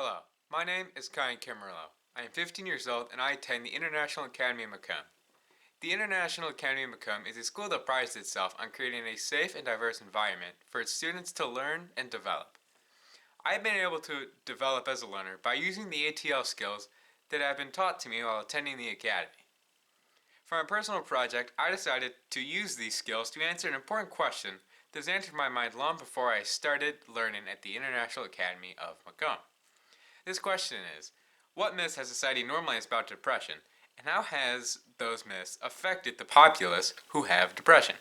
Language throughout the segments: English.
Hello, my name is Kyan Camarillo. I am 15 years old and I attend the International Academy of Macomb. The International Academy of Macomb is a school that prides itself on creating a safe and diverse environment for its students to learn and develop. I have been able to develop as a learner by using the ATL skills that have been taught to me while attending the academy. For my personal project, I decided to use these skills to answer an important question that has entered my mind long before I started learning at the International Academy of Macomb. This question is, what myths has society normalized about depression, and how has those myths affected the populace who have depression?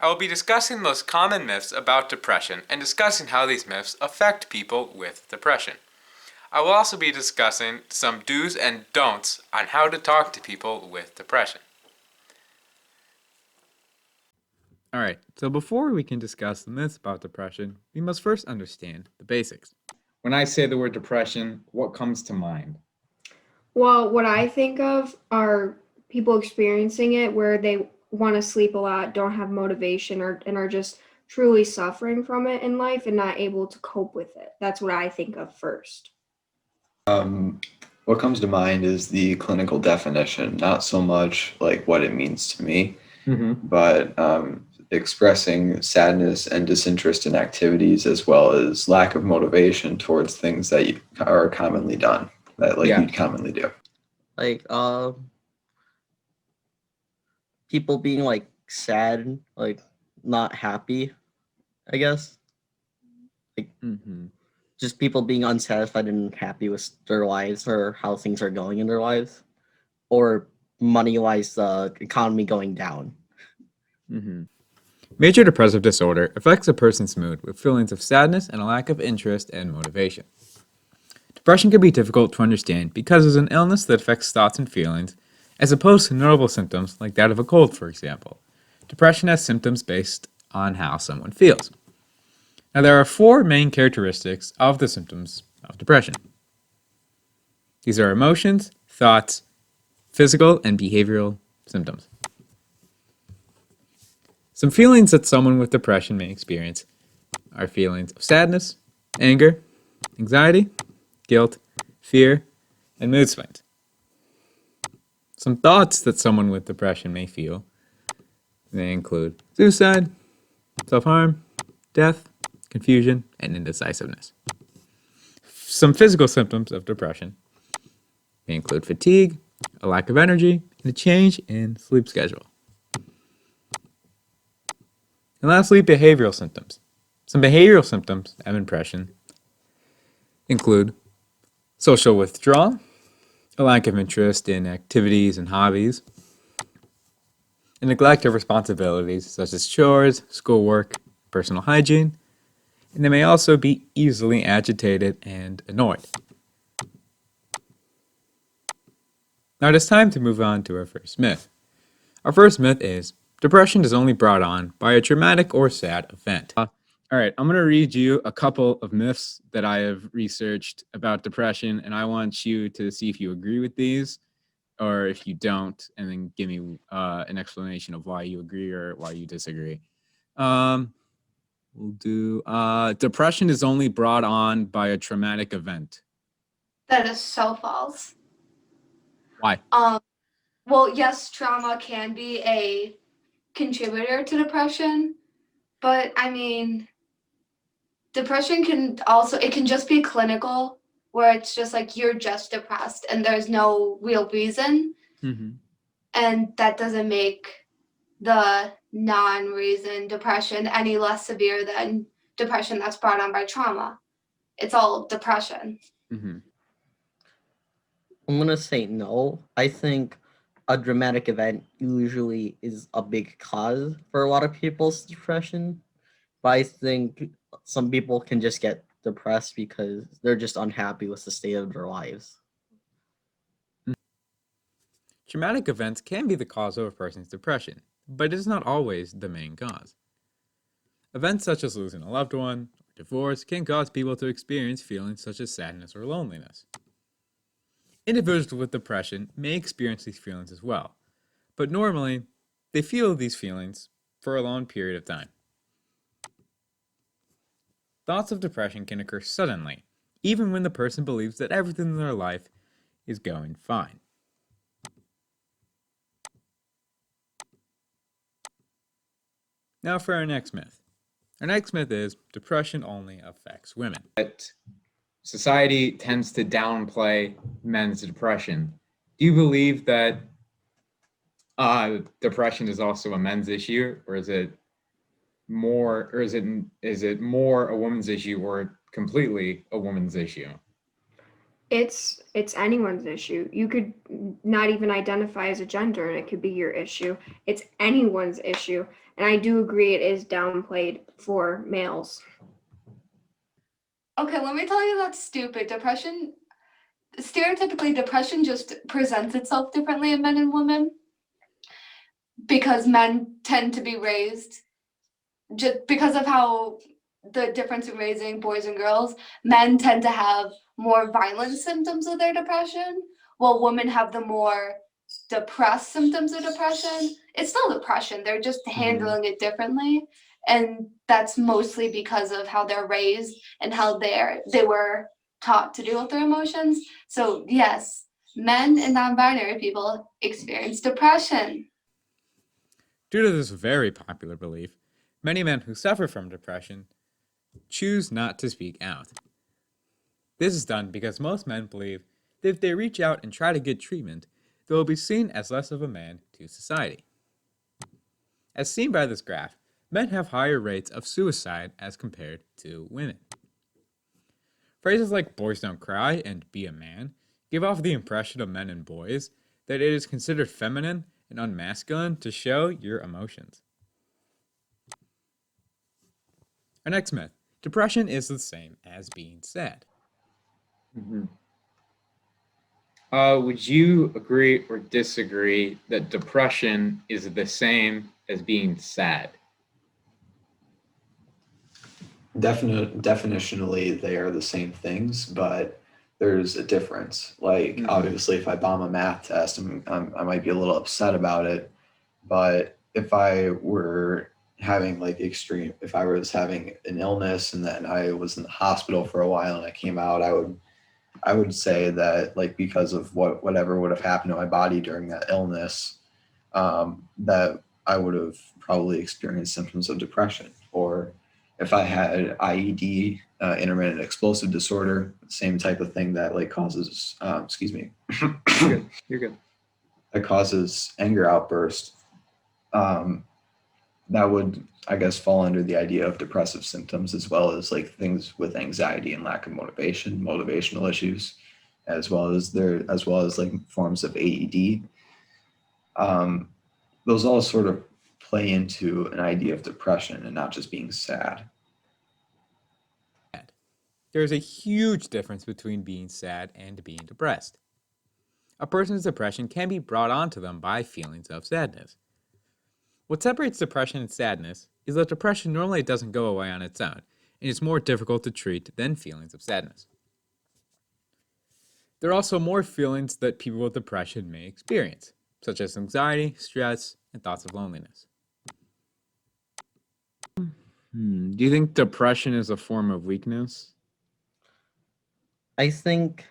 I will be discussing the most common myths about depression and discussing how these myths affect people with depression. I will also be discussing some do's and don'ts on how to talk to people with depression. Alright, so before we can discuss the myths about depression, we must first understand the basics. When I say the word depression, what comes to mind? Well, what I think of are people experiencing it where they want to sleep a lot, don't have motivation, and are just truly suffering from it in life and not able to cope with it. That's what I think of first. Um, what comes to mind is the clinical definition, not so much like what it means to me, but expressing sadness and disinterest in activities as well as lack of motivation towards things that are commonly done, that Yeah. you'd commonly do. Like people being like sad, like not happy, I guess. Just people being unsatisfied and happy with their lives or how things are going in their lives, or money wise, the economy going down. Major depressive disorder affects a person's mood with feelings of sadness and a lack of interest and motivation. Depression can be difficult to understand because it's an illness that affects thoughts and feelings, as opposed to notable symptoms like that of a cold, for example. Depression has symptoms based on how someone feels. Now, there are four main characteristics of the symptoms of depression. These are emotions, thoughts, physical, and behavioral symptoms. Some feelings that someone with depression may experience are feelings of sadness, anger, anxiety, guilt, fear, and mood swings. Some thoughts that someone with depression may feel, they include suicide, self-harm, death, confusion, and indecisiveness. Some physical symptoms of depression may include fatigue, a lack of energy, and a change in sleep schedule. And lastly, behavioral symptoms. Some behavioral symptoms of depression include social withdrawal, a lack of interest in activities and hobbies, a neglect of responsibilities such as chores, schoolwork, personal hygiene, and they may also be easily agitated and annoyed. Now it is time to move on to our first myth. Our first myth is depression is only brought on by a traumatic or sad event. Alright, I'm going to read you a couple of myths that I have researched about depression, and I want you to see if you agree with these, or if you don't, and then give me an explanation of why you agree or why you disagree. We'll do depression is only brought on by a traumatic event. That is so false. Why? Well, yes, trauma can be a contributor to depression, but I mean, depression can also, it can just be clinical, where it's just like you're just depressed and there's no real reason. And that doesn't make the non-reason depression any less severe than depression that's brought on by trauma. It's all depression. I'm gonna say no. I think a dramatic event usually is a big cause for a lot of people's depression, but I think some people can just get depressed because they're just unhappy with the state of their lives. Traumatic events can be the cause of a person's depression, but it is not always the main cause. Events such as losing a loved one or divorce can cause people to experience feelings such as sadness or loneliness. Individuals with depression may experience these feelings as well, but normally they feel these feelings for a long period of time. Thoughts of depression can occur suddenly, even when the person believes that everything in their life is going fine. Now for our next myth. Our next myth is depression only affects women. Society tends to downplay men's depression. Do you believe that depression is also a men's issue, or is it more a woman's issue, or completely a woman's issue? It's anyone's issue. You could not even identify as a gender and it could be your issue. It's anyone's issue. And I do agree it is downplayed for males. Okay, let me tell you that's stupid. Stereotypically, depression just presents itself differently in men and women because men tend to be raised just because of how the difference in raising boys and girls. Men tend to have more violent symptoms of their depression, while women have the more depressed symptoms of depression. It's still depression, they're just handling it differently. And that's mostly because of how they're raised and how they were taught to deal with their emotions. So yes, men and non-binary people experience depression. Due to this very popular belief, many men who suffer from depression choose not to speak out. This is done because most men believe that if they reach out and try to get treatment, they will be seen as less of a man to society. As seen by this graph, men have higher rates of suicide as compared to women. Phrases like boys don't cry and be a man give off the impression of men and boys that it is considered feminine and unmasculine to show your emotions. Our next myth. Depression is the same as being sad. Would you agree or disagree that depression is the same as being sad? Definitionally, they are the same things, but there's a difference. Like, obviously, if I bomb a math test, I might be a little upset about it. But if I were having if I was having an illness and then I was in the hospital for a while and I came out, I would say that, like, because of whatever would have happened to my body during that illness, that I would have probably experienced symptoms of depression. Or if I had IED, intermittent explosive disorder, same type of thing that causes, excuse me, You're good. that causes anger outburst. That would, I guess, fall under the idea of depressive symptoms, as well as things with anxiety and lack of motivation, motivational issues, as well as forms of AED. Those all sort of play into an idea of depression and not just being sad. There is a huge difference between being sad and being depressed. A person's depression can be brought onto them by feelings of sadness. What separates depression and sadness is that depression normally doesn't go away on its own, and is more difficult to treat than feelings of sadness. There are also more feelings that people with depression may experience, such as anxiety, stress, and thoughts of loneliness. Do you think depression is a form of weakness? I think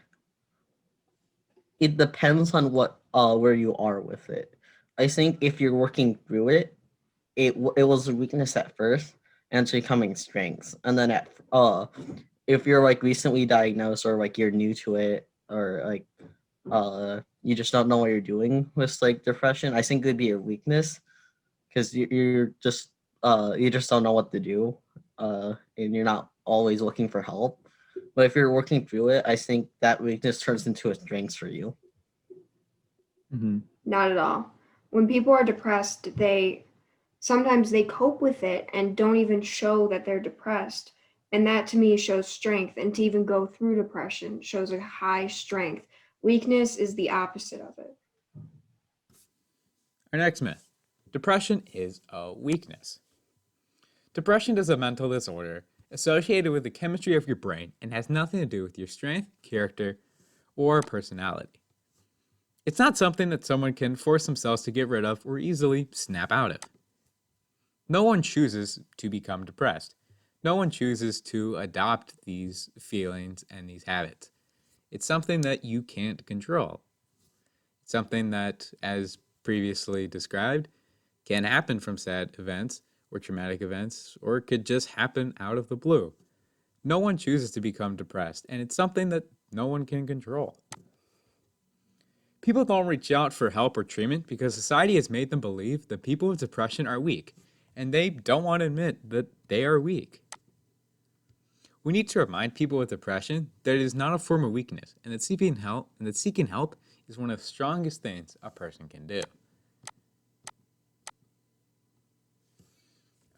it depends on where you are with it. I think if you're working through it, it was a weakness at first, and it's becoming strengths. And then if you're recently diagnosed, or you're new to it, or you just don't know what you're doing with depression, I think it would be a weakness, because you just don't know what to do, and you're not always looking for help. But if you're working through it, I think that weakness turns into a strength for you. Not at all. When people are depressed, sometimes they cope with it and don't even show that they're depressed. And that to me shows strength. And to even go through depression shows a high strength. Weakness is the opposite of it. Our next myth. Depression is a weakness. Depression is a mental disorder associated with the chemistry of your brain and has nothing to do with your strength, character, or personality. It's not something that someone can force themselves to get rid of or easily snap out of. No one chooses to become depressed. No one chooses to adopt these feelings and these habits. It's something that you can't control. It's something that, as previously described, can happen from sad events or traumatic events, or it could just happen out of the blue. No one chooses to become depressed, and it's something that no one can control. People don't reach out for help or treatment because society has made them believe that people with depression are weak, and they don't want to admit that they are weak. We need to remind people with depression that it is not a form of weakness, and that seeking help is one of the strongest things a person can do.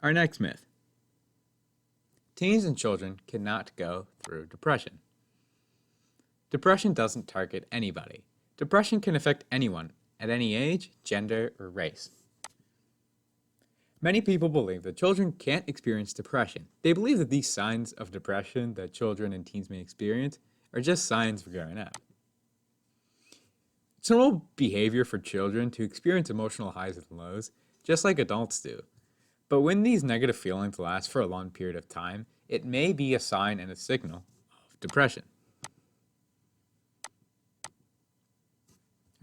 Our next myth. Teens and children cannot go through depression. Depression doesn't target anybody. Depression can affect anyone at any age, gender, or race. Many people believe that children can't experience depression. They believe that these signs of depression that children and teens may experience are just signs of growing up. It's normal behavior for children to experience emotional highs and lows, just like adults do. But when these negative feelings last for a long period of time, it may be a sign and a signal of depression.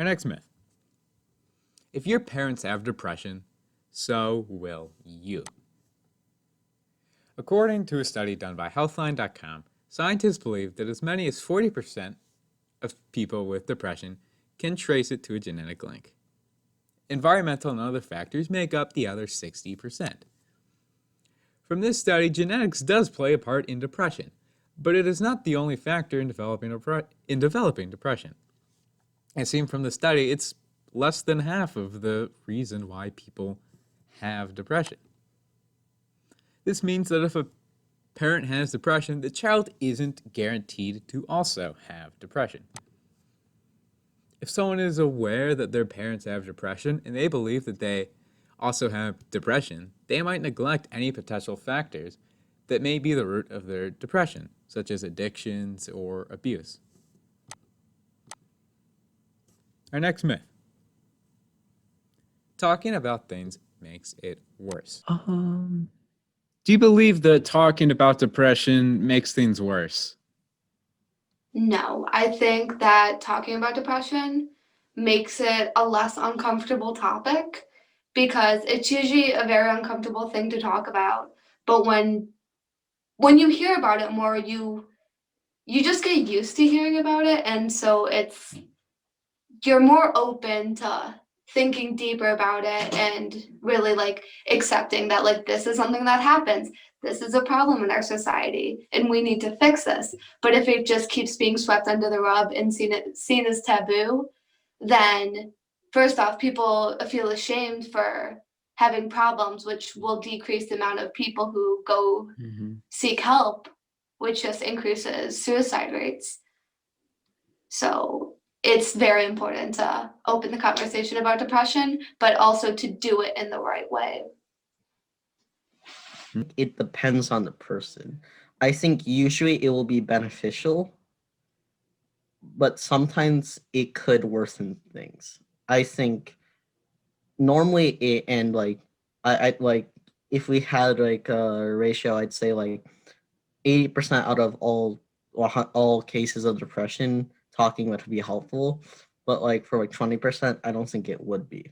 Our next myth. If your parents have depression, so will you. According to a study done by Healthline.com, scientists believe that as many as 40% of people with depression can trace it to a genetic link. Environmental and other factors make up the other 60%. From this study, genetics does play a part in depression, but it is not the only factor in developing depression. As seen from the study, it's less than half of the reason why people have depression. This means that if a parent has depression, the child isn't guaranteed to also have depression. If someone is aware that their parents have depression and they believe that they also have depression, they might neglect any potential factors that may be the root of their depression, such as addictions or abuse. Our next myth. Talking about things makes it worse. Do you believe that talking about depression makes things worse? No, I think that talking about depression makes it a less uncomfortable topic because it's usually a very uncomfortable thing to talk about. But when you hear about it more, you just get used to hearing about it, and so you're more open to thinking deeper about it and really like accepting that like this is something that happens. This is a problem in our society and we need to fix this. But if it just keeps being swept under the rug and seen as taboo, then first off, people feel ashamed for having problems, which will decrease the amount of people who go seek help, which just increases suicide rates. So it's very important to open the conversation about depression, but also to do it in the right way. It depends on the person. I think usually it will be beneficial, but sometimes it could worsen things. I think normally it, and like I like if we had like a ratio, I'd say like 80% out of all cases of depression, talking would be helpful. But like for like 20%, I don't think it would be.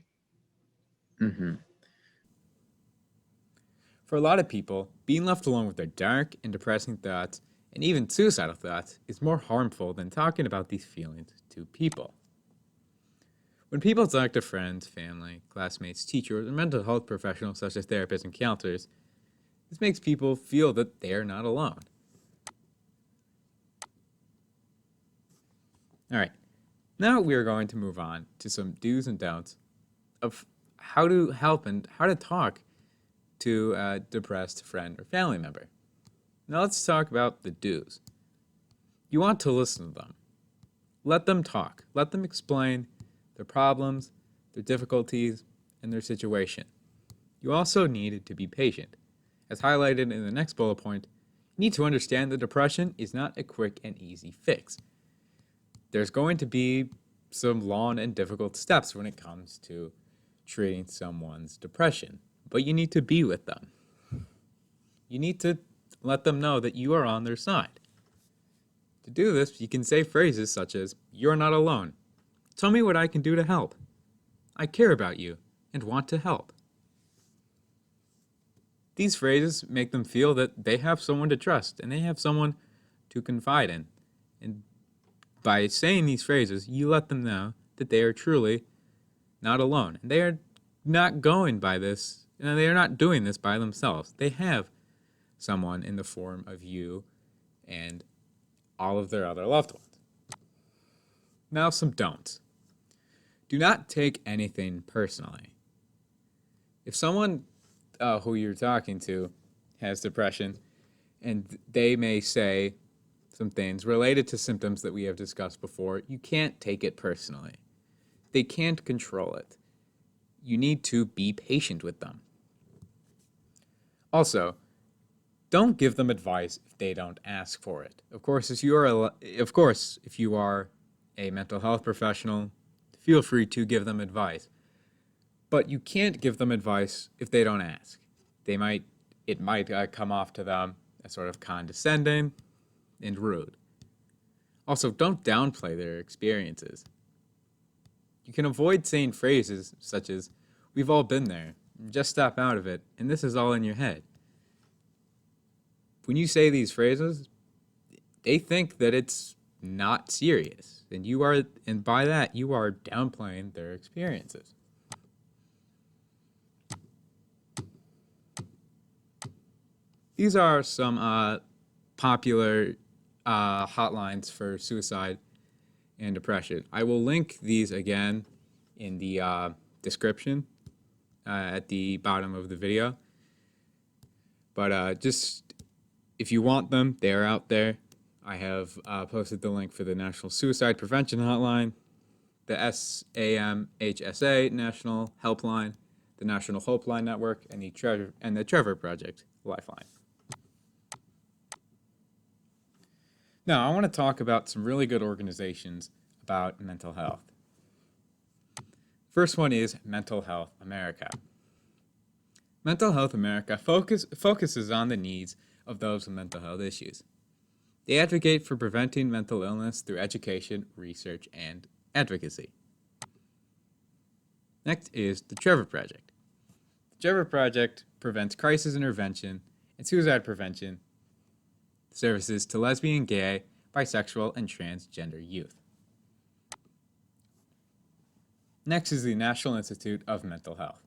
For a lot of people, being left alone with their dark and depressing thoughts, and even suicidal thoughts, is more harmful than talking about these feelings to people. When people talk to friends, family, classmates, teachers, or mental health professionals such as therapists and counselors, this makes people feel that they are not alone. Alright, now we are going to move on to some do's and don'ts of how to help and how to talk to a depressed friend or family member. Now let's talk about the do's. You want to listen to them. Let them talk. Let them explain their problems, their difficulties, and their situation. You also need to be patient. As highlighted in the next bullet point, you need to understand that depression is not a quick and easy fix. There's going to be some long and difficult steps when it comes to treating someone's depression, but you need to be with them. You need to and let them know that you are on their side. To do this, you can say phrases such as, "You're not alone. Tell me what I can do to help. I care about you and want to help." These phrases make them feel that they have someone to trust and they have someone to confide in. And by saying these phrases, you let them know that they are truly not alone. And they are not going by this, and they are not doing this by themselves. They have someone in the form of you and all of their other loved ones. Now, some don'ts. Do not take anything personally. If someone who you're talking to has depression, and they may say some things related to symptoms that we have discussed before, you can't take it personally. They can't control it. You need to be patient with them. Also, don't give them advice if they don't ask for it. Of course, if you are a mental health professional, feel free to give them advice. But you can't give them advice if they don't ask. It might come off to them as sort of condescending and rude. Also, don't downplay their experiences. You can avoid saying phrases such as, "We've all been there, just step out of it, and this is all in your head." When you say these phrases, they think that it's not serious, and by that you are downplaying their experiences. These are some popular hotlines for suicide and depression. I will link these again in the description at the bottom of the video. But just if you want them, they're out there. I have posted the link for the National Suicide Prevention Hotline, the SAMHSA National Helpline, the National Hopeline Network, and the Trevor Project Lifeline. Now, I want to talk about some really good organizations about mental health. First one is Mental Health America. Mental Health America focuses on the needs of those with mental health issues. They advocate for preventing mental illness through education, research, and advocacy. Next is the Trevor Project. The Trevor Project prevents crisis intervention and suicide prevention services to lesbian, gay, bisexual, and transgender youth. Next is the National Institute of Mental Health.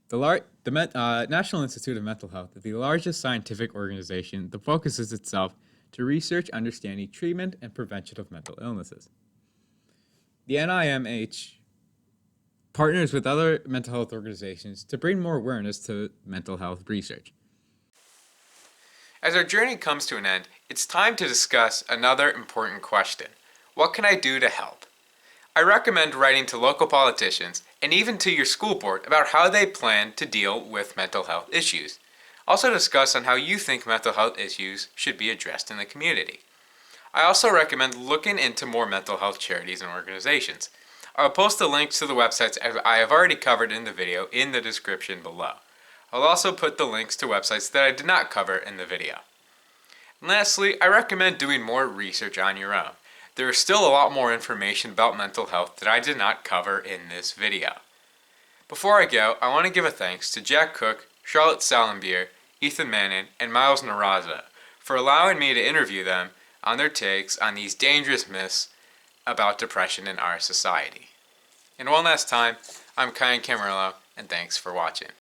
The National Institute of Mental Health is the largest scientific organization that focuses itself to research, understanding, treatment, and prevention of mental illnesses. The NIMH partners with other mental health organizations to bring more awareness to mental health research. As our journey comes to an end, it's time to discuss another important question. What can I do to help? I recommend writing to local politicians and even to your school board about how they plan to deal with mental health issues. Also discuss on how you think mental health issues should be addressed in the community. I also recommend looking into more mental health charities and organizations. I'll post the links to the websites I have already covered in the video in the description below. I'll also put the links to websites that I did not cover in the video. And lastly, I recommend doing more research on your own. There is still a lot more information about mental health that I did not cover in this video. Before I go, I want to give a thanks to Jack Cook, Charlotte Salenbier, Ethan Manning, and Miles Naraza for allowing me to interview them on their takes on these dangerous myths about depression in our society. And one last time, I'm Kyan Camarillo, and thanks for watching.